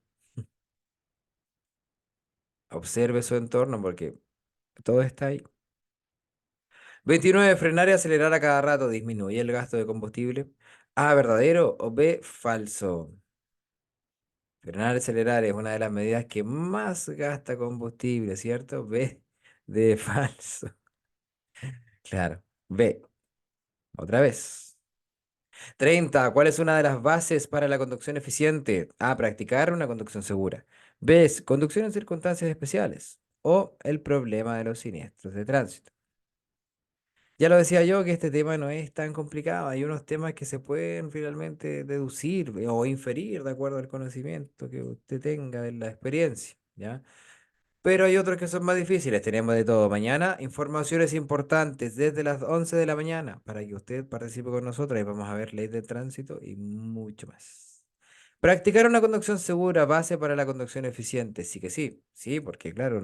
Observe su entorno porque todo está ahí. 29. Frenar y acelerar a cada rato disminuye el gasto de combustible. A, verdadero o B, falso. Frenar y acelerar es una de las medidas que más gasta combustible, ¿cierto? B de falso. Claro. B. Otra vez. 30. ¿Cuál es una de las bases para la conducción eficiente? A, practicar una conducción segura. B, conducción en circunstancias especiales. O el problema de los siniestros de tránsito. Ya lo decía yo que este tema no es tan complicado. Hay unos temas que se pueden finalmente deducir o inferir de acuerdo al conocimiento que usted tenga de la experiencia, ¿ya? Pero hay otros que son más difíciles. Tenemos de todo. Mañana, informaciones importantes desde las 11 de la mañana para que usted participe con nosotros y vamos a ver ley de tránsito y mucho más. Practicar una conducción segura, base para la conducción eficiente. Sí que sí, sí, porque claro,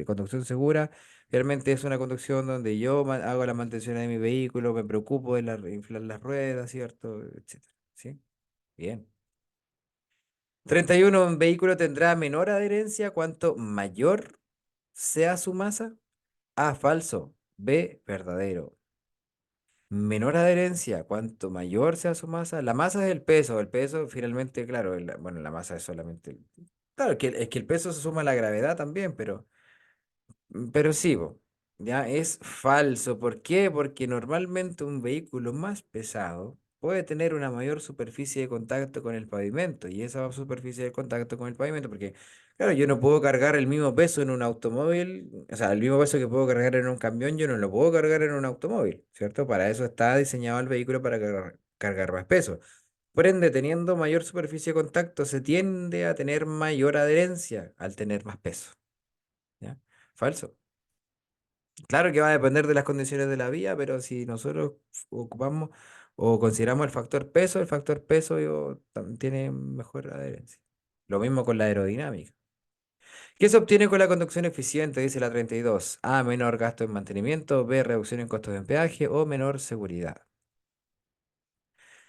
conducción segura realmente es una conducción donde yo hago la mantención de mi vehículo, me preocupo de inflar las ruedas, ¿cierto? Etcétera. ¿Sí? Bien. 31. Un vehículo tendrá menor adherencia cuanto mayor sea su masa. A, falso. B, verdadero. Menor adherencia, cuanto mayor sea su masa. La masa es el peso. El peso, finalmente, claro, bueno, la masa es solamente. Claro, es que el peso se suma a la gravedad también, pero sí, ya es falso. ¿Por qué? Porque normalmente un vehículo más pesado puede tener una mayor superficie de contacto con el pavimento y esa superficie de contacto con el pavimento, porque claro, yo no puedo cargar el mismo peso en un automóvil, o sea, el mismo peso que puedo cargar en un camión, yo no lo puedo cargar en un automóvil, ¿cierto? Para eso está diseñado el vehículo para cargar más peso. Por ende, teniendo mayor superficie de contacto, se tiende a tener mayor adherencia al tener más peso, ¿ya? Falso. Claro que va a depender de las condiciones de la vía, pero si nosotros ocupamos o consideramos el factor peso tiene mejor adherencia. Lo mismo con la aerodinámica. ¿Qué se obtiene con la conducción eficiente? Dice la 32. A, menor gasto en mantenimiento. B, reducción en costos de peaje o menor seguridad.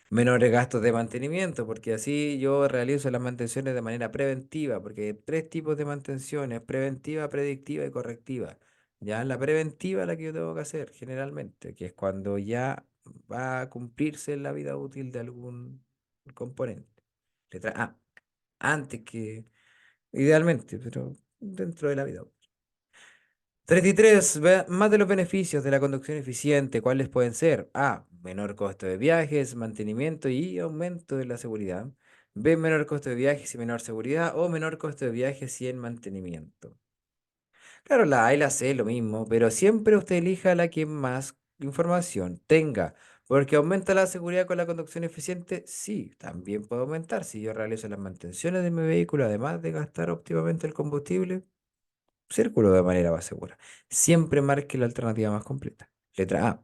Menores gastos de mantenimiento, porque así yo realizo las mantenciones de manera preventiva, porque hay tres tipos de mantenciones, preventiva, predictiva y correctiva. Ya la preventiva la que yo tengo que hacer generalmente, que es cuando ya va a cumplirse la vida útil de algún componente. Letra A, antes que, idealmente, pero dentro de la vida útil. 33. Más de los beneficios de la conducción eficiente, ¿cuáles pueden ser? A. Menor costo de viajes, mantenimiento y aumento de la seguridad. B. Menor costo de viajes y menor seguridad. O menor costo de viajes y en mantenimiento. Claro, la A y la C lo mismo, pero siempre usted elija la que más información tenga. Porque aumenta la seguridad con la conducción eficiente, sí, también puede aumentar. Si yo realizo las mantenciones de mi vehículo, además de gastar óptimamente el combustible, círculo de manera más segura. Siempre marque la alternativa más completa. Letra A.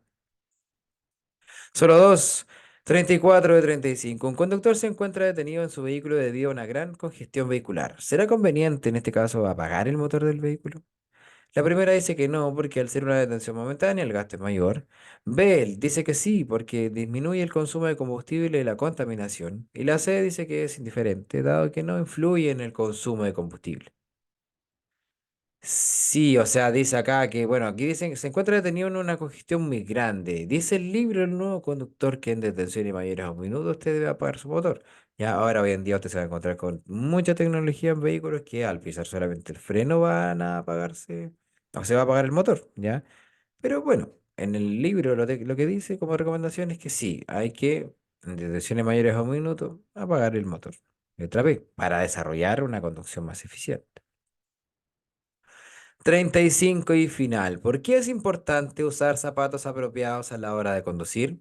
Solo dos. 34 de 35. Un conductor se encuentra detenido en su vehículo debido a una gran congestión vehicular. ¿Será conveniente en este caso apagar el motor del vehículo? La primera dice que no, porque al ser una detención momentánea el gasto es mayor. B dice que sí, porque disminuye el consumo de combustible y la contaminación. Y la C dice que es indiferente, dado que no influye en el consumo de combustible. Sí, o sea, dice acá que, bueno, aquí dicen que se encuentra detenido en una congestión muy grande. Dice el libro, el nuevo conductor que en detención y mayores a un minuto usted debe apagar su motor. Ya, ahora hoy en día usted se va a encontrar con mucha tecnología en vehículos que al pisar solamente el freno van a apagarse, o se va a apagar el motor, ¿ya? Pero bueno, en el libro lo que dice como recomendación es que sí, hay que, en detenciones mayores a un minuto, apagar el motor. Letra B, para desarrollar una conducción más eficiente. 35 y final. ¿Por qué es importante usar zapatos apropiados a la hora de conducir?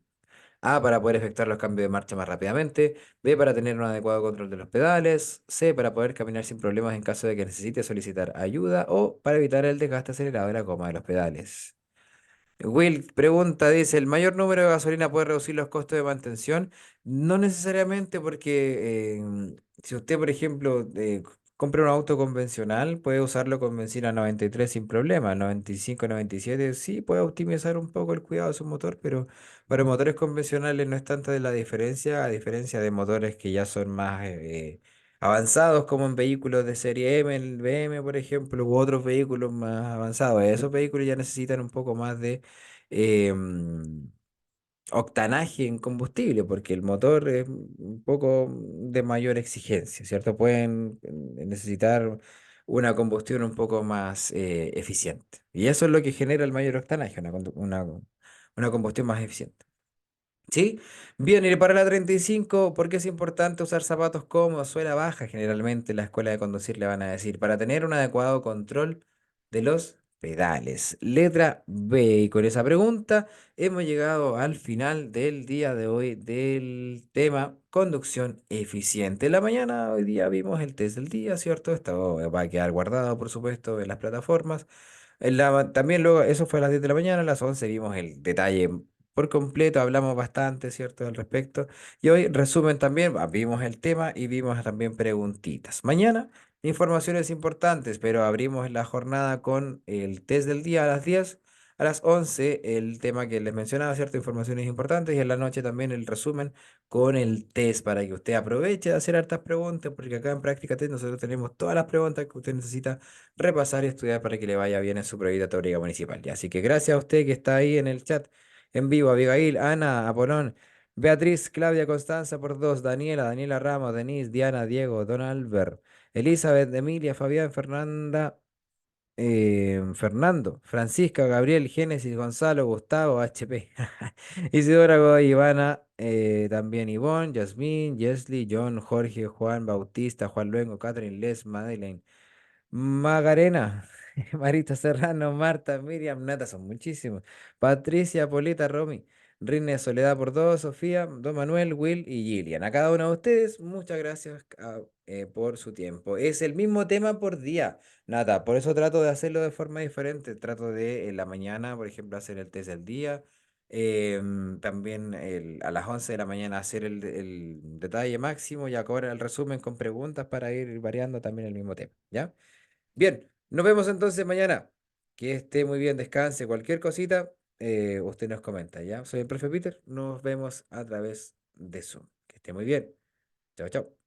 A, para poder efectuar los cambios de marcha más rápidamente. B, para tener un adecuado control de los pedales. C, para poder caminar sin problemas en caso de que necesite solicitar ayuda. O para evitar el desgaste acelerado de la goma de los pedales. Will pregunta, dice, ¿el mayor número de gasolina puede reducir los costos de mantención? No necesariamente porque si usted, por ejemplo, compra un auto convencional, puede usarlo con benzina 93 sin problema, 95, 97, sí puede optimizar un poco el cuidado de su motor, pero para motores convencionales no es tanta de la diferencia, a diferencia de motores que ya son más avanzados, como en vehículos de serie M, el BM, por ejemplo, u otros vehículos más avanzados. Esos vehículos ya necesitan un poco más de em, octanaje en combustible, porque el motor es un poco de mayor exigencia, ¿cierto? Pueden necesitar una combustión un poco más eficiente. Y eso es lo que genera el mayor octanaje, una combustión más eficiente. ¿Sí? Bien, y para la 35, ¿por qué es importante usar zapatos cómodos, suela baja? Generalmente en la escuela de conducir le van a decir, para tener un adecuado control de los pedales. Letra B. Y con esa pregunta hemos llegado al final del día de hoy del tema conducción eficiente. En la mañana hoy día vimos el test del día, ¿cierto? Esto va a quedar guardado, por supuesto, en las plataformas. También luego, eso fue a las 10 de la mañana, a las 11 vimos el detalle por completo, hablamos bastante, ¿cierto?, al respecto. Y hoy, resumen también, vimos el tema y vimos también preguntitas. Mañana, informaciones importantes, pero abrimos la jornada con el test del día a las 10. A las 11 el tema que les mencionaba, ¿cierto? Informaciones importantes. Y en la noche también el resumen con el test para que usted aproveche de hacer hartas preguntas, porque acá en Práctica Test nosotros tenemos todas las preguntas que usted necesita repasar y estudiar para que le vaya bien en su prueba teórica municipal. Ya, así que gracias a usted que está ahí en el chat en vivo, Abigail, Ana, Apolón, Beatriz, Claudia, Constanza por dos, Daniela, Daniela Ramos, Denise, Diana, Diego, Don Albert, Elizabeth, Emilia, Fabián, Fernanda, Fernando, Francisca, Gabriel, Génesis, Gonzalo, Gustavo, HP, Isidora, Goy, Ivana, también Ivonne, Yasmín, Jesly, John, Jorge, Juan, Bautista, Juan Luengo, Catherine, Les, Madeleine, Magarena, Marita Serrano, Marta, Miriam, Nata, son muchísimos. Patricia, Polita, Romy, Rine, Soledad por dos, Sofía, Don Manuel, Will y Gillian. A cada uno de ustedes, muchas gracias por su tiempo. Es el mismo tema por día, Nata, por eso trato de hacerlo de forma diferente. Trato de en la mañana, por ejemplo, hacer el test del día. También a las 11 de la mañana hacer el detalle máximo y ahora el resumen con preguntas para ir variando también el mismo tema, ¿ya? Bien, nos vemos entonces mañana. Que esté muy bien, descanse. Cualquier cosita, usted nos comenta, ¿ya? Soy el profe Peter. Nos vemos a través de Zoom. Que esté muy bien. Chao, chao.